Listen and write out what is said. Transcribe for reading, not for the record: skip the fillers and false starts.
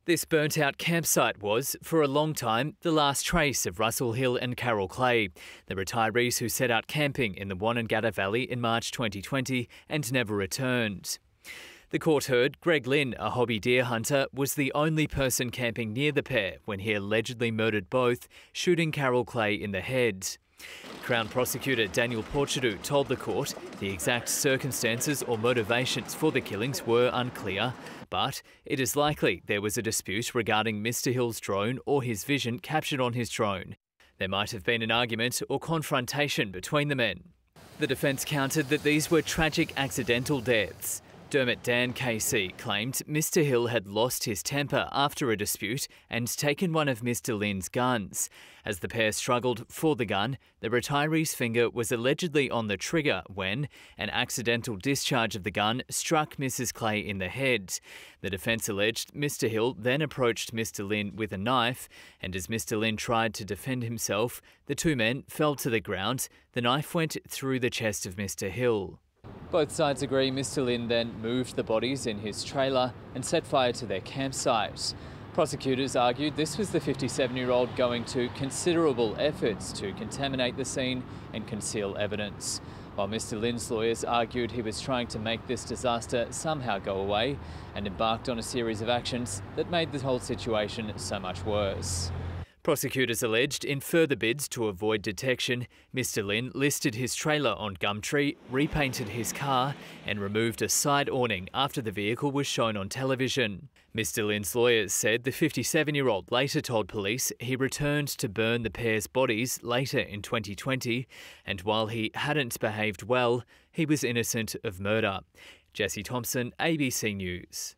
This burnt-out campsite was, for a long time, the last trace of Russell Hill and Carol Clay, the retirees who set out camping in the Wonnangatta Valley in March 2020 and never returned. The court heard Greg Lynn, a hobby deer hunter, was the only person camping near the pair when he allegedly murdered both, shooting Carol Clay in the head. Crown Prosecutor Daniel Porchadou told the court the exact circumstances or motivations for the killings were unclear, but it is likely there was a dispute regarding Mr Hill's drone or his vision captured on his drone. There might have been an argument or confrontation between the men. The defence countered that these were tragic accidental deaths. Dermot Dan KC claimed Mr Hill had lost his temper after a dispute and taken one of Mr Lynn's guns. As the pair struggled for the gun, the retiree's finger was allegedly on the trigger when an accidental discharge of the gun struck Mrs Clay in the head. The defence alleged Mr Hill then approached Mr Lynn with a knife, and as Mr Lynn tried to defend himself, the two men fell to the ground. The knife went through the chest of Mr Hill. Both sides agree Mr Lynn then moved the bodies in his trailer and set fire to their campsite. Prosecutors argued this was the 57-year-old going to considerable efforts to contaminate the scene and conceal evidence, while Mr Lynn's lawyers argued he was trying to make this disaster somehow go away and embarked on a series of actions that made the whole situation so much worse. Prosecutors alleged in further bids to avoid detection, Mr Lynn listed his trailer on Gumtree, repainted his car and removed a side awning after the vehicle was shown on television. Mr Lynn's lawyers said the 57-year-old later told police he returned to burn the pair's bodies later in 2020, and while he hadn't behaved well, he was innocent of murder. Jesse Thompson, ABC News.